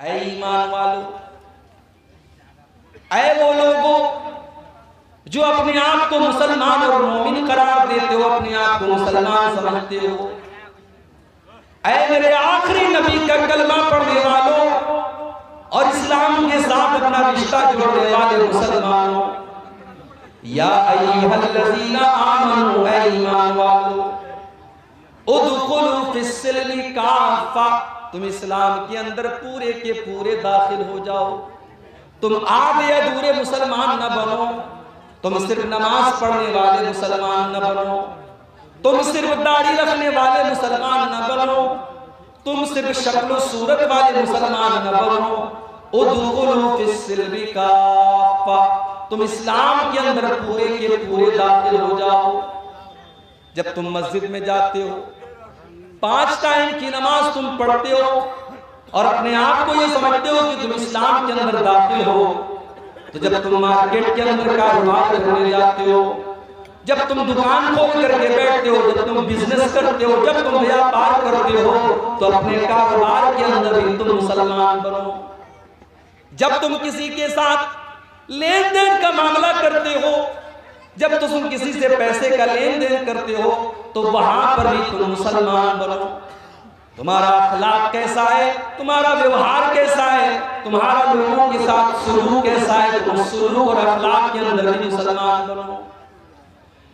ऐ ईमान वालों, ऐ वो लोगों जो अपने आप को मुसलमान और मोमिन करार देते हो, अपने आप को मुसलमान समझते हो, ऐ मेरे आखिरी नबी का कलमा पढ़ने वालों और इस्लाम के साथ अपना रिश्ता जोड़ने वाले मुसलमानों, या अय्युहल्लज़ीना आमनू, ऐ ईमान वालों, उदखुलू फिस्सिल्मी काफ़ा, तुम इस्लाम के अंदर पूरे के पूरे दाखिल हो जाओ। तुम आधे अधूरे मुसलमान न बनो, तुम सिर्फ नमाज पढ़ने वाले मुसलमान न बनो, तुम सिर्फ दाढ़ी रखने वाले मुसलमान न बनो, तुम सिर्फ शक्ल सूरत वाले मुसलमान न बनो। उदखुलू फिस्सिल्मी काफ़ा, तुम इस्लाम के अंदर पूरे के पूरे दाखिल हो जाओ। जब तुम मस्जिद में जाते हो, 5 टाइम की नमाज तुम पढ़ते हो और अपने आप को ये समझते हो कि तुम इस्लाम के अंदर दाखिल हो, तो जब तुम मार्केट के अंदर कारोबार करने जाते हो, जब तुम दुकान खोल करके बैठते हो, जब तुम बिजनेस करते हो, जब तुम व्यापार करते हो, तो अपने कारोबार के अंदर भी तुम मुसलमान बनो। जब तुम किसी के साथ लेन देन का मामला करते हो, जब तुम किसी से पैसे का लेन देन करते हो, तो वहां पर भी तुम मुसलमान बनो। तुम्हारा अखलाक कैसा है, तुम्हारा व्यवहार कैसा है, तुम्हारा लोगों के साथ सुलूक कैसा है, तुम सुलूक और अखलाक के अंदर भी मुसलमान बनो।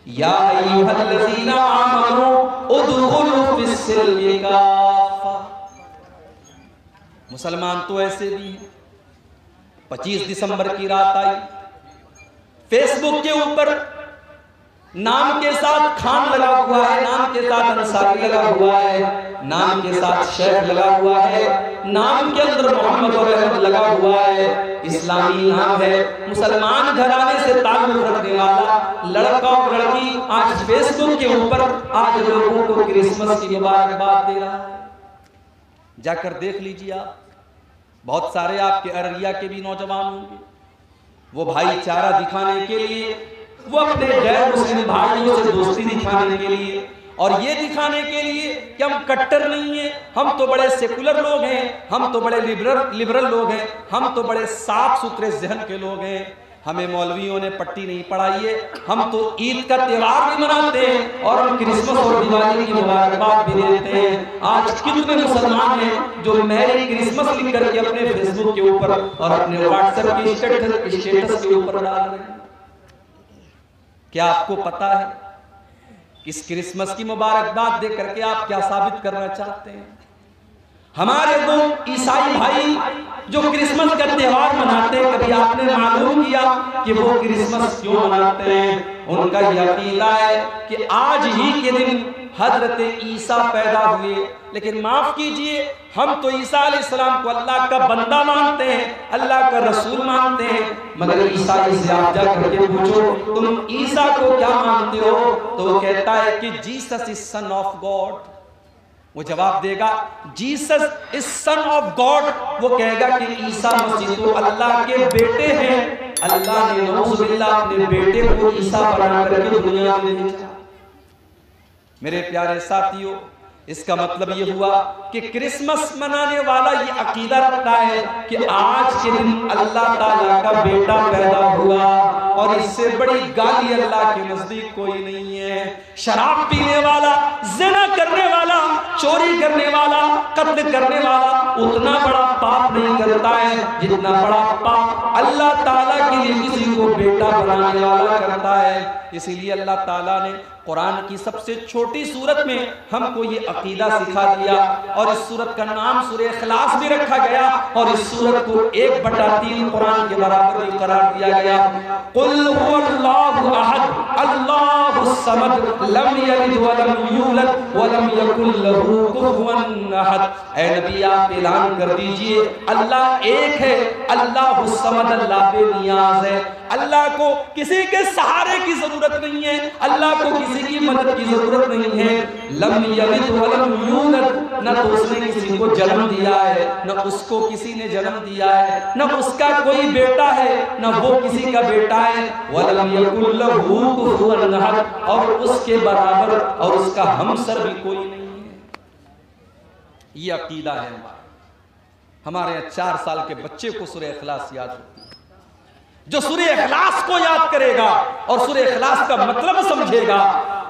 या अय्युहल्लज़ीना आमनू उदखुलू फिस्सिल्मी काफ़ा, मुसलमान तो ऐसे भी हैं। 25 दिसंबर की रात आई, फेसबुक के ऊपर नाम के साथ खान लगा हुआ है, नाम के साथ अंसारी लगा हुआ है, नाम के साथ शेख लगा हुआ है, नाम के अंदर मोहम्मद और अहमद लगा हुआ है, इस्लामी नाम है, मुसलमान घराने से ताल्लुक रखने वाला लड़का और लड़की आज फेसबुक के ऊपर आज लोगों को क्रिसमस की मुबारकबाद दे रहा है। जाकर देख लीजिए आप, बहुत सारे आपके अररिया के भी नौजवान होंगे, वो भाईचारा दिखाने के लिए, वो अपने गैर मुस्लिम भाइयों से दोस्ती दिखाने के लिए और ये दिखाने के लिए कि हम कट्टर नहीं हैं, हम तो बड़े सेकुलर लोग हैं, हम तो बड़े लिबरल लोग हैं, हम तो बड़े साफ सुथरे जहन के लोग हैं, हमें मौलवियों ने पट्टी नहीं पढ़ाई है, हम तो ईद का त्योहार भी मनाते हैं और हम क्रिसमस और दिवाली की मुबारकबाद भी देते हैं। आज कितने मुसलमान हैं जो मैरी क्रिसमस लिख करके अपने फेसबुक के ऊपर और अपने व्हाट्सएप की स्टेटस के ऊपर डाल रहे हैं। क्या आपको पता है इस क्रिसमस की मुबारकबाद दे करके आप क्या साबित करना चाहते हैं? हमारे वो ईसाई भाई जो क्रिसमस का त्योहार मनाते हैं, कभी आपने मालूम किया कि वो क्रिसमस क्यों मनाते हैं? उनका यह अकीदा है कि आज ही के दिन हजरत ईसा पैदा हुए, लेकिन माफ कीजिए, हम तो ईसा अलैहिस्सलाम को अल्लाह का बंदा मानते हैं, अल्लाह का रसूल मानते हैं, मगर ईसाई से आप जाकर के पूछो तुम ईसा को क्या मानते हो, तो वो कहता है कि Jesus is son of God. वो जवाब देगा Jesus is son of God, वो कहेगा कि ईसा मसीह तो अल्लाह के बेटे हैं, अल्लाह ने नऊजुबिल्लाह अपने बेटे को ईसा बना करके दुनिया में भेजा। मेरे प्यारे साथियों, इसका मतलब ये हुआ कि क्रिसमस मनाने वाला ये अकीदा रखता है कि आज के दिन अल्लाह ताला का बेटा पैदा हुआ और इससे बड़ी गाली अल्लाह के नजदीक कोई नहीं है। शराब पीने वाला, ज़िना करने वाला, चोरी करने वाला, कत्ल करने वाला उतना बड़ा पाप नहीं करता है जितना बड़ा पाप अल्लाह ताला के लिए किसी को बेटा बनाने वाला करता है। इसीलिए अल्लाह ताला ने कुरान की सबसे छोटी सूरत में हमको ये अकीदा सिखा दिया और इस सूरत का नाम सूरह इखलास भी रखा गया और इस सूरत को 1/3 कुरान के बराबर भी करार दिया गया। कुल हुवल्लाहु अहद अल्लाहुस समद लम यलिद व लम यूलद व लम यकुल लहू कुफुवन अहद। ऐ नबी आप ऐलान कर दीजिए अल्लाह एक है, अल्लाहुस समद, अल्लाह बेनियाज है, अल्लाह को किसी के सहारे की जरूरत नहीं है, अल्लाह को किसी की मदद की जरूरत नहीं है। लम यलिद व लम यूलद, न तो उसने किसी को जन्म दिया है, न उसको किसी ने जन्म दिया है, न उसका कोई बेटा है, न वो किसी का बेटा है। व लम यकुल लहू कुफुवन अहद, और उसके बराबर और उसका हमसर भी कोई नहीं है। ये अकीदा है हमारा। हमारे यहाँ 4 साल के बच्चे को सूरह इखलास याद होती है। जो सूरह इखलास को याद करेगा और सूरह इखलास का मतलब समझेगा,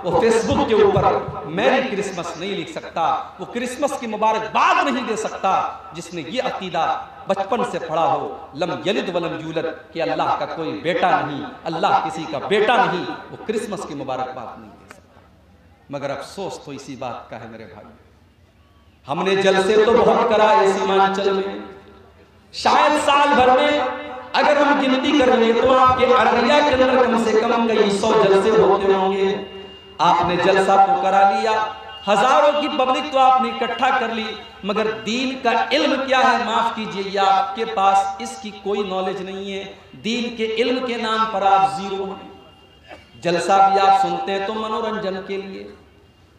वो फेसबुक के ऊपर मैरी क्रिसमस नहीं लिख सकता, वो क्रिसमस की मुबारकबाद नहीं दे सकता, जिसने ये अकीदा बचपन से पढ़ा हो, लम यलिद वलम यूलद, कि अल्लाह का कोई बेटा नहीं, अल्लाह किसी का बेटा नहीं, वो क्रिसमस की मुबारकबाद नहीं दे सकता। मगर अफसोस तो इसी बात का है मेरे भाई, हमने जलसे तो बहुत कराए सीमांचल में, शायद साल भर में अगर हम गिनती कर लें तो आपके अररिया के अंदर कम से कम कई 100 जलसे होते होंगे। आपने जलसा तो करा लिया, हजारों की पब्लिक तो आपने इकट्ठा कर ली, मगर दीन का इल्म क्या है, माफ कीजिए, आपके पास इसकी कोई नॉलेज नहीं है। दीन के इल्म के नाम पर आप जीरो हैं। जलसा भी आप सुनते हैं तो मनोरंजन के लिए,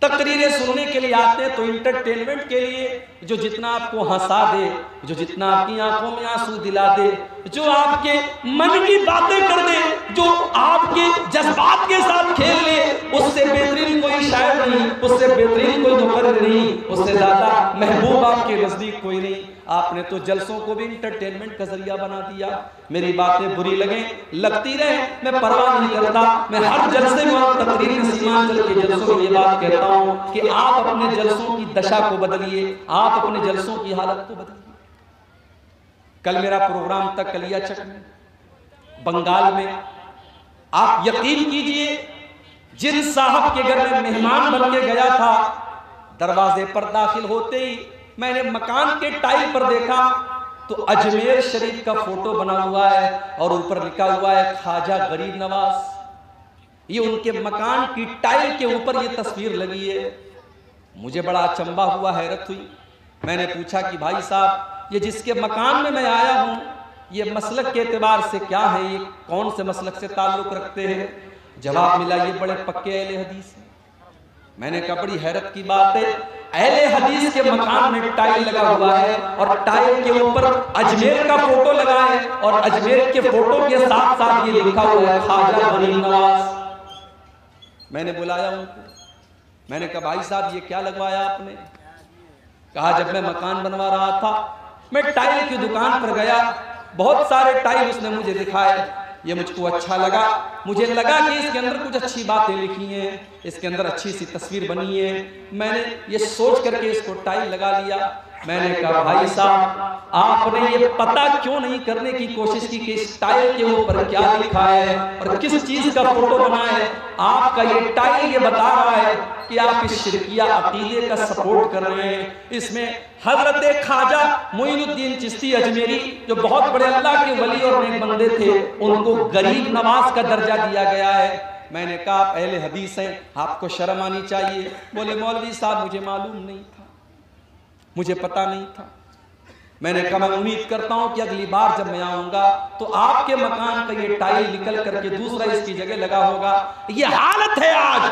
तकरीरें सुनने के लिए आते हैं तो इंटरटेनमेंट के लिए, जो जितना आपको हंसा दे, जो जितना आपकी आंखों में आंसू दिला दे, जो आपके मन की बातें कर दे, जो आपके जज्बात के साथ खेल ले, उससे बेहतरीन कोई शायर नहीं, उससे बेहतरीन कोई मुकर्रिर नहीं, उससे ज्यादा महबूब आपके नजदीक कोई नहीं। आपने तो जलसों को भी इंटरटेनमेंट का जरिया बना दिया। मेरी बातें बुरी लगे, लगती रहे, मैं परवाह नहीं करता। मैं हर जलसे में और तकरीर में, सीमांचल के जलसों में ये बात कहता हूँ कि आप अपने जलसों की दशा को बदलिए, आप अपने जलसों की हालत को बदलिए। कल मेरा प्रोग्राम था कलियाचक में, बंगाल में। आप यकीन कीजिए, जिन साहब के घर में मेहमान बन के गया था, दरवाजे पर दाखिल होते ही मैंने मकान के टाइल पर देखा तो अजमेर शरीफ का फोटो बना हुआ है और ऊपर लिखा हुआ है ख्वाजा गरीब नवाज। ये उनके मकान की टाइल के ऊपर ये तस्वीर लगी है। मुझे बड़ा अचंभा हुआ, हैरत हुई। मैंने पूछा कि भाई साहब, ये जिसके मकान में मैं आया हूं, ये मसलक के एतबार से क्या है, ये कौन से मसलक से ताल्लुक रखते हैं? जवाब मिला, ये बड़े पक्के अहले हदीस हैं। मैंने कहा बड़ी हैरत की बात है, अहले हदीस के मकान में टाइल लगा हुआ है और टाइल के ऊपर अजमेर का फोटो लगा है और अजमेर के फोटो के साथ साथ ये लिखा हुआ है ख्वाजा गरीब नवाज। मैंने बुलाया उनको, मैंने कहा भाई साहब ये क्या लगवाया आपने? कहा जब मैं मकान बनवा रहा था, मैं टाइल की दुकान पर गया, बहुत सारे टाइल उसने मुझे दिखाए, ये मुझको अच्छा लगा। मुझे लगा कि इसके अंदर कुछ अच्छी बातें लिखी हैं, इसके अंदर अच्छी सी तस्वीर बनी है। मैंने ये सोच करके इसको टाइल लगा लिया। मैंने कहा भाई साहब, आपने ये पता क्यों नहीं करने की कोशिश की कि इस टाइल के ऊपर क्या लिखा है और किस चीज का फोटो बना है? आपका ये टाइल ये बता रहा है कि आप इस शिरकिया अकीदे का सपोर्ट कर रहे हैं। इसमें हजरत ख्वाजा मोइनुद्दीन चिश्ती अजमेरी, जो बहुत बड़े अल्लाह के वली और नेक बंदे थे, उनको गरीब नवाज का दर्जा दिया गया है। मैंने कहा आप अहले हदीस हैं, आपको शर्म आनी चाहिए। बोले मौलवी साहब मुझे मालूम नहीं था, मुझे पता नहीं था। मैंने कहा मैं उम्मीद करता हूं कि अगली बार जब मैं आऊंगा तो आपके मकान का ये टाइल निकल करके दूसरा इसकी जगह लगा होगा। ये हालत है आज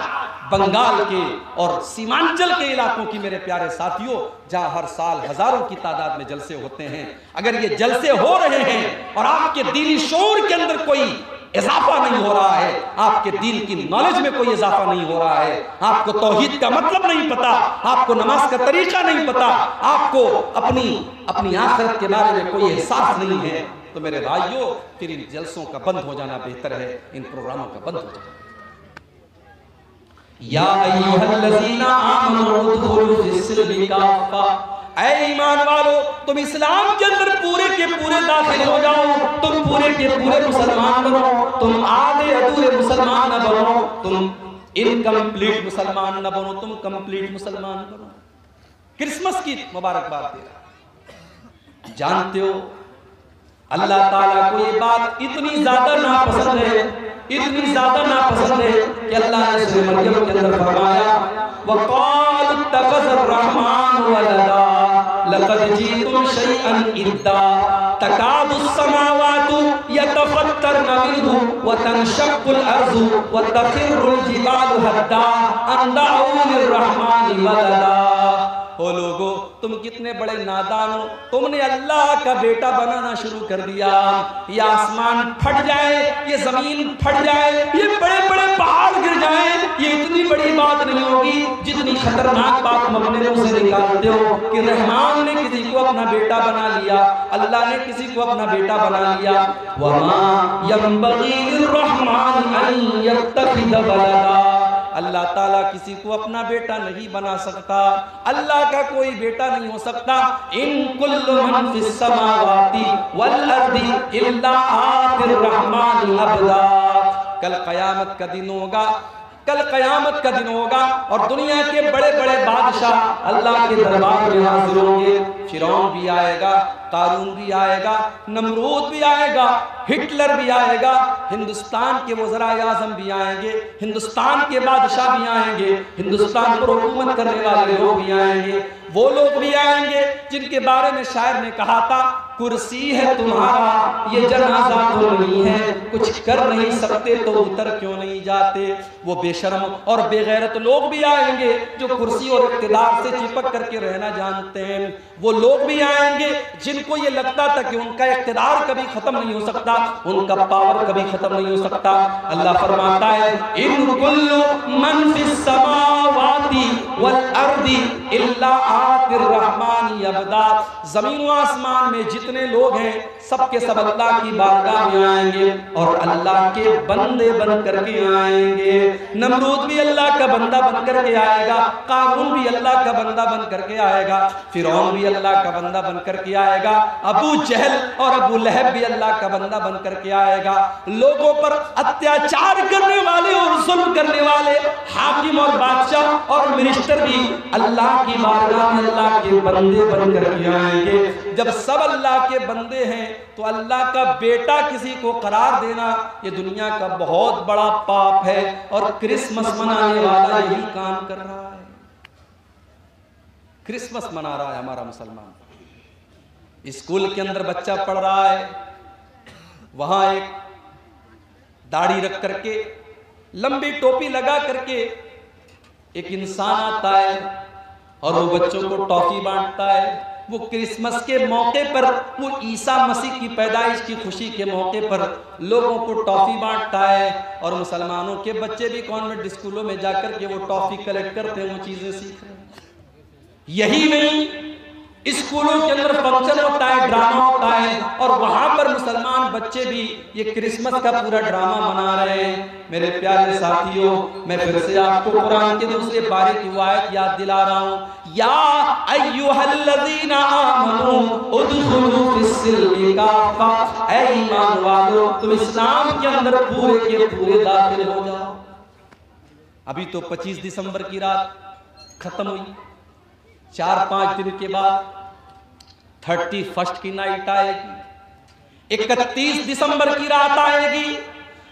बंगाल के और सीमांचल के इलाकों की मेरे प्यारे साथियों, जहां हर साल हजारों की तादाद में जलसे होते हैं। अगर ये जलसे हो रहे हैं और आपके दीनी शऊर के अंदर कोई इजाफा नहीं हो रहा है, आपके दीन की नॉलेज में कोई इजाफा नहीं हो रहा है, आपको तौहीद का मतलब नहीं पता, आपको नमाज का तरीका नहीं पता, आपको अपनी आखिरत के बारे में कोई एहसास नहीं है, तो मेरे भाइयों फिर इन जलसों का बंद हो जाना बेहतर है, इन प्रोग्रामों का बंद हो जाना। या अय्युहल्लज़ीना आमनू उद्खुलू फिस्सिल्मी काफ़ा, ऐ ईमान वालो तुम इस्लाम के अंदर पूरे के पूरे दाखिल हो जाओ, तुम पूरे के पूरे मुसलमान बनो, तुम आधे अधूरे मुसलमान न बनो, तुम इनकम्प्लीट मुसलमान न बनो, तुम कंप्लीट मुसलमान बनो। क्रिसमस की मुबारकबाद दे रहा। जानते हो अल्लाह ताला को ये बात इतनी ज्यादा नापसंद है, इतनी ज्यादा नापसंद है कि अल्लाह ने सूरह मरियम के अंदर फरमाया वक़ाल इत्तख़ज़र रहमान वलदा लक़द जीतुम शैअन इद्दा तकादुस समावातु यतफ़त्तरन मिन्हु व तनशक्कुल अर्ज़ु व तख़िर्रुल जिबालु हद्दा अन दअू लिर्रहमानि वलदा। हो लोगो तुम कितने बड़े नादान हो, तुमने अल्लाह का बेटा बनाना शुरू कर दिया। ये आसमान फट जाए, ये जमीन फट जाए, ये बड़े बड़े पहाड़ गिर जाए, ये इतनी बड़ी बात नहीं होगी जितनी खतरनाक बात तुम अपने मुंह से निकालते हो कि रहमान ने किसी को अपना बेटा बना लिया, अल्लाह ने किसी को अपना बेटा बना लिया। वमा यंबगी लिर्रहमान अन यत्तखिज़ वलदा, अल्लाह ताला किसी को अपना बेटा नहीं बना सकता, अल्लाह का कोई बेटा नहीं हो सकता। इन कुल्लु मन फिस समावाति वल अर्दी इल्ला आतिर रहमान अबदा। कल क़यामत का दिन होगा, कल क़यामत का दिन होगा और दुनिया के बड़े बड़े बादशाह अल्लाह के दरबार में हाजिर होंगे। फिरौन भी आएगा, कारून भी आएगा, नमरूद भी आएगा, हिटलर भी आएगा, हिंदुस्तान के वज़राए आज़म भी आएंगे, हिंदुस्तान के बादशाह भी आएंगे, हिंदुस्तान पर हुकूमत करने वाले लोग भी आएंगे, वो लोग भी आएंगे जिनके बारे में शायर ने कहा था कुर्सी है तुम्हारा ये जनाजा तो नहीं है, कुछ कर नहीं सकते तो उतर क्यों नहीं जाते। वो बेशर्म और बेगैरत लोग भी आएंगे जो कुर्सी और इक़्तिदार से चिपक करके रहना जानते हैं। वो लोग भी आएंगे जिनको ये लगता था कि उनका इक़्तिदार कभी खत्म नहीं हो सकता, उनका पावर कभी खत्म नहीं हो सकता। अल्लाह फरमाता है इन कुल्लु मन फिस समावाति वल अर्दी इल्ला आतिर रहमान अबदा। जमीन व आसमान में जितने लोग हैं सबके सब अल्लाह की बारगाह में आएंगे और अल्लाह के बंदे बन करके आएंगे। नमरूद भी अल्लाह का बंदा बन करके आएगा, कारून भी अल्लाह का बंदा बन करके आएगा, फिरौन भी अल्लाह का बंदा बन करके आएगा, अबू जहल और अबू लहब भी अल्लाह का बंदा बन करके आएगा। लोगों पर अत्याचार करने वाले और जुल्म करने वाले हाकिम और बादशाह और मिनिस्टर भी अल्लाह की बारगाह में अल्लाह के बंदे बन करके आएंगे। जब सब अल्लाह के बंदे हैं तो अल्लाह का बेटा किसी को करार देना ये दुनिया का बहुत बड़ा पाप है और क्रिसमस मनाने वाला यही काम कर रहा है। क्रिसमस मना रहा है हमारा मुसलमान, स्कूल के अंदर बच्चा पढ़ रहा है, वहां एक दाढ़ी रख करके लंबी टोपी लगा करके एक इंसान आता है और वो बच्चों को टॉफी बांटता है। वो क्रिसमस के मौके पर, वो ईसा मसीह की पैदाइश की खुशी के मौके पर लोगों को टॉफी बांटता है और मुसलमानों के बच्चे भी कॉन्वेंट स्कूलों में जाकर के वो टॉफी कलेक्ट करते हैं, वो चीजें सीख रहे हैं। यही नहीं, स्कूलों के अंदर फंक्शन होता है, ड्रामा होता है और वहां पर मुसलमान बच्चे भी ये क्रिसमस का पूरा ड्रामा मना रहे हैं। मेरे प्यारे साथियों, मैं फिर से आपको कुरान के दूसरे पारे की आयत याद दिला रहा हूं, या अय्युहल्लज़ीना आमनू उदखुलू फिस्सिल्मी काफ़ा, ऐ ईमान वालों तुम इस्लाम के अंदर पूरे के पूरे दाखिल हो जाओ। अभी तो 25 दिसंबर की रात खत्म हुई, 4-5 दिन के बाद 31 की नाइट आएगी, 31 दिसंबर की रात आएगी।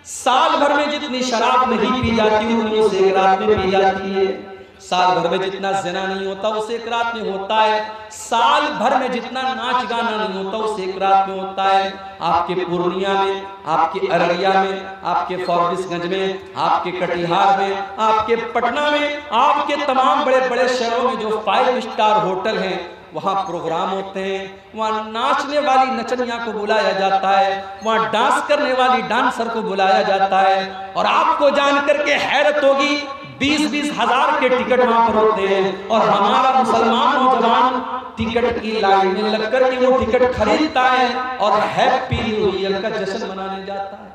साल भर में जितनी शराब नहीं पी जाती उतनी उस एक रात में पी जाती है। साल भर में जितना ज़िना नहीं होता उस एक रात में होता है। साल भर में जितना नाच गाना नहीं होता उस एक रात में होता है। आपके पूर्णिया में, आपके अररिया में, आपके फॉरबिसगंज में, आपके कटिहार में, आपके पटना में, आपके तमाम बड़े बड़े शहरों में जो 5 स्टार होटल हैं वहाँ प्रोग्राम होते हैं, वहाँ नाचने वाली नचनिया को बुलाया जाता है, वहाँ डांस करने वाली डांसर को बुलाया जाता है और आपको जान करके हैरत होगी 20-20 हजार के टिकट वहां पर होते हैं और हमारा मुसलमान नौजवान टिकट की लाइन में लगकर के वो टिकट खरीदता है और हैप्पी न्यू ईयर का जश्न मनाने जाता है।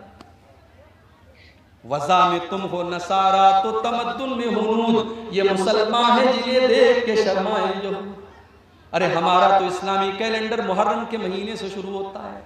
वज़ा में तुम हो नसारा तो तमद्दुन में हुनूद, ये मुसलमान है जिन्हें देख के शर्माए जो। अरे हमारा तो इस्लामी कैलेंडर मुहर्रम के महीने से शुरू होता है,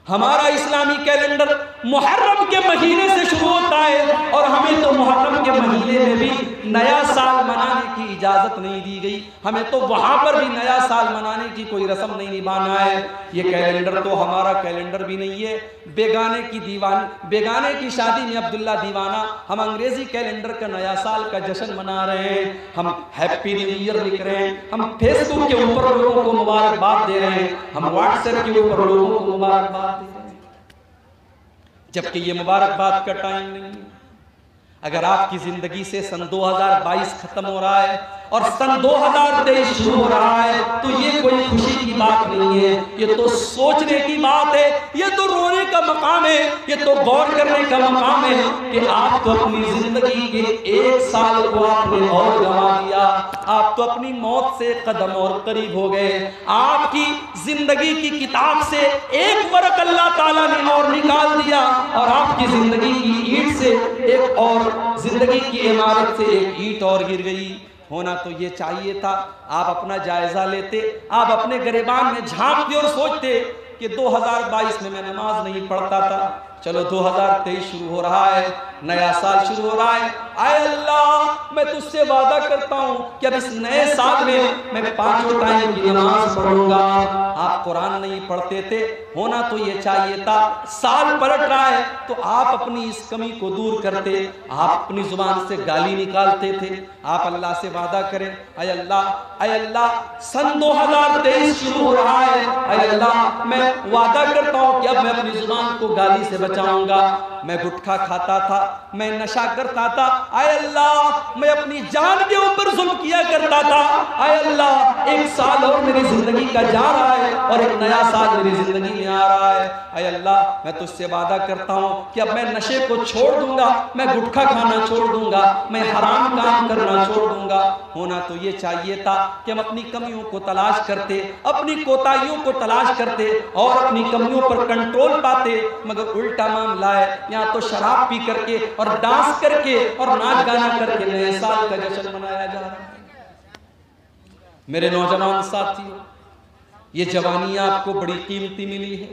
हमारा इस्लामी कैलेंडर मुहर्रम के महीने से शुरू होता है और हमें तो मुहर्रम के महीने में भी नया साल मनाने की इजाज़त नहीं दी गई। हमें तो वहाँ पर भी नया साल मनाने की कोई रस्म नहीं निभाना है। ये कैलेंडर तो हमारा कैलेंडर भी नहीं है। बेगाने की शादी में अब्दुल्ला दीवाना, हम अंग्रेजी कैलेंडर का नया साल का जश्न मना रहे हैं, हम हैप्पी न्यू ईयर लिख रहे हैं, हम फेसबुक के ऊपर लोगों को मुबारकबाद दे रहे हैं, हम व्हाट्सएप के ऊपर लोगों को मुबारकबाद, जबकि ये मुबारकबाद का टाइम नहीं है। अगर आपकी जिंदगी से सन 2022 खत्म हो रहा है और सन 2023 शुरू हो रहा है, तो ये कोई खुशी की बात नहीं है, ये तो सोचने की बात है, ये तो रोने का मकाम है, ये तो गौर करने का मकाम है कि आप तो अपनी जिंदगी के 1 साल को आपने और गंवा दिया, आप तो अपनी मौत से कदम और करीब हो गए, आपकी जिंदगी की किताब से एक वर्क अल्लाह ताला ने और निकाल दिया और आपकी जिंदगी की ईंट से एक और जिंदगी की इमारत से एक ईंट और गिर गई। होना तो ये चाहिए था, आप अपना जायजा लेते, आप अपने गिरबान में झांकते और सोचते कि 2022 में मैं नमाज नहीं पढ़ता था, चलो 2023 शुरू हो रहा है, नया साल शुरू हो रहा है, आए अल्लाह मैं तुझसे वादा करता हूं कि अब इस नए साल में मैं 5 टाइम की नमाज पढ़ूंगा। आप कुरान नहीं पढ़ते थे, होना तो ये चाहिए था, साल पलट रहा है तो आप अपनी इस कमी को दूर करते, आप अपनी जुबान से गाली निकालते थे, आप अल्लाह से वादा करें, आए अल्लाह सन 2023 शुरू हो रहा है, आए अल्लाह मैं वादा करता हूं कि अब मैं अपनी जुबान को गाली से बचाऊंगा, मैं गुटखा खाता था, मैं नशा करता था, आए अल्लाह मैं अपनी जान के ऊपर जुल्म किया करता था, आए अल्लाह 1 साल और मेरी जिंदगी का जा रहा है और एक नया साल मेरी जिंदगी में आ रहा है, आए अल्लाह मैं तुझसे वादा करता हूं कि अब मैं नशे को छोड़ दूंगा, मैं गुटखा खाना छोड़ दूंगा, मैं हराम काम करना छोड़ दूंगा। होना तो ये चाहिए था कि हम अपनी कमियों को तलाश करते, अपनी कोताहियों को तलाश करते और अपनी कमियों पर कंट्रोल पाते, मगर उल्टा मामला है, यहाँ तो शराब पी करके और डांस करके और नाच गाना करके नए साल का जश्न मनाया जा रहा है। मेरे नौजवान साथियों, ये जवानी आपको बड़ी कीमती मिली है,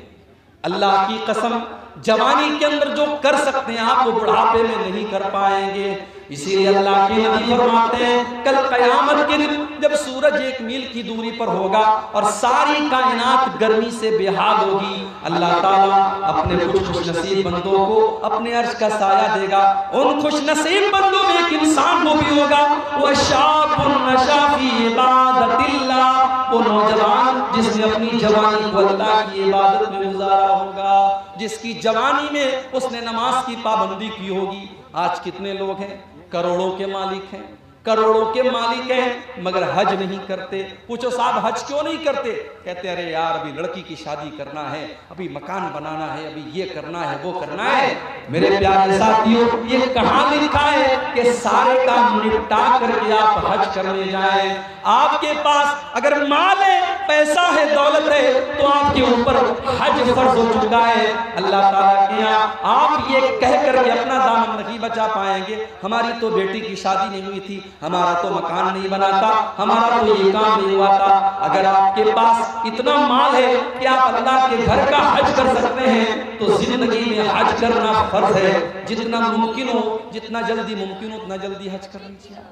अल्लाह की कसम जवानी के अंदर जो कर सकते हैं आप वो बुढ़ापे में नहीं कर पाएंगे। इसीलिए अल्लाह के नबी फरमाते हैं कल कयामत के दिन जब सूरज 1 मील की दूरी पर होगा और सारी कायनात गर्मी से बेहाल होगी, अल्लाह ताला अपने कुछ खुशनसीब बंदों को अपने अर्श का साया देगा। उन खुशनसीब बंदों में एक इंसान वो भी होगा, वह शाबुन नशा फी इबादतिल्लाह, वो नौजवान जिसने अपनी जवानी को अल्लाह की इबादत में गुजारा होगा, जिसकी जवानी में उसने नमाज की पाबंदी की होगी। आज कितने लोग हैं करोड़ों के मालिक हैं, करोड़ों के मालिक हैं, मगर हज नहीं करते। पूछो साहब हज क्यों नहीं करते? कहते अरे यार अभी लड़की की शादी करना है, अभी मकान बनाना है, अभी ये करना है वो करना है। मेरे प्यारे साथियों, ये कहाँ लिखा है कि सारे काम निपटा करके आप हज करने जाएं? आपके पास अगर माल है, पैसा है, दौलत है, तो आपके ऊपर हज फर्ज हो चुका है। अल्लाह ताला के यहाँ आप ये कह करके अपना दामन नहीं बचा पाएंगे, हमारी तो बेटी की शादी नहीं हुई थी, हमारा तो मकान नहीं बना था, हमारा तो ये काम नहीं हुआ था। अगर आपके पास इतना माल है कि आप अल्लाह के घर का हज कर सकते हैं, तो जिंदगी में हज करना फर्ज है। जितना मुमकिन हो, जितना जल्दी मुमकिन हो उतना जल्दी हज कर लीजिए।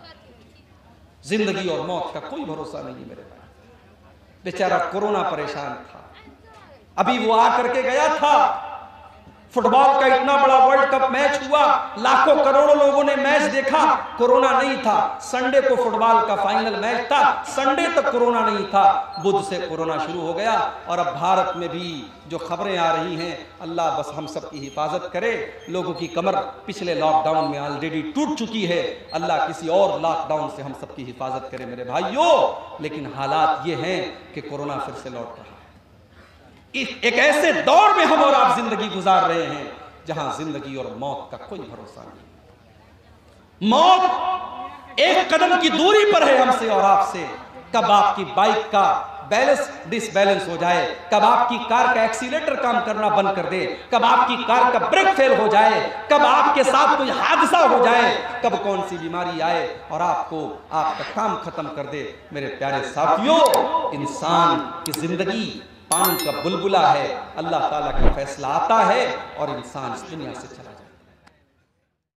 जिंदगी और मौत का कोई भरोसा नहीं मेरे भाई। बेचारा कोरोना परेशान था, अभी वो आकर के गया था, फुटबॉल का इतना बड़ा वर्ल्ड कप मैच हुआ, लाखों करोड़ों लोगों ने मैच देखा, कोरोना नहीं था। संडे को फुटबॉल का फाइनल मैच था, संडे तक कोरोना नहीं था, बुध से कोरोना शुरू हो गया। और अब भारत में भी जो खबरें आ रही हैं, अल्लाह बस हम सब की हिफाजत करे। लोगों की कमर पिछले लॉकडाउन में ऑलरेडी टूट चुकी है, अल्लाह किसी और लॉकडाउन से हम सब की हिफाजत करे मेरे भाइयों। लेकिन हालात ये हैं कि कोरोना फिर से लौट रहा है। एक ऐसे दौर में हम और आप जिंदगी गुजार रहे हैं जहां जिंदगी और मौत का कोई भरोसा नहीं। मौत एक कदम की दूरी पर है हमसे और आपसे। कब आपकी बाइक का बैलेंस डिसबैलेंस हो जाए, कब आपकी कार का एक्सीलेटर काम करना बंद कर दे, कब आपकी कार का ब्रेक फेल हो जाए, कब आपके साथ कोई हादसा हो जाए, कब कौन सी बीमारी आए और आपको आपका काम खत्म कर दे। मेरे प्यारे साथियों, इंसान की जिंदगी पानी का बुलबुला है, अल्लाह ताला का फैसला आता है और इंसान इस दुनिया से चला जाता है।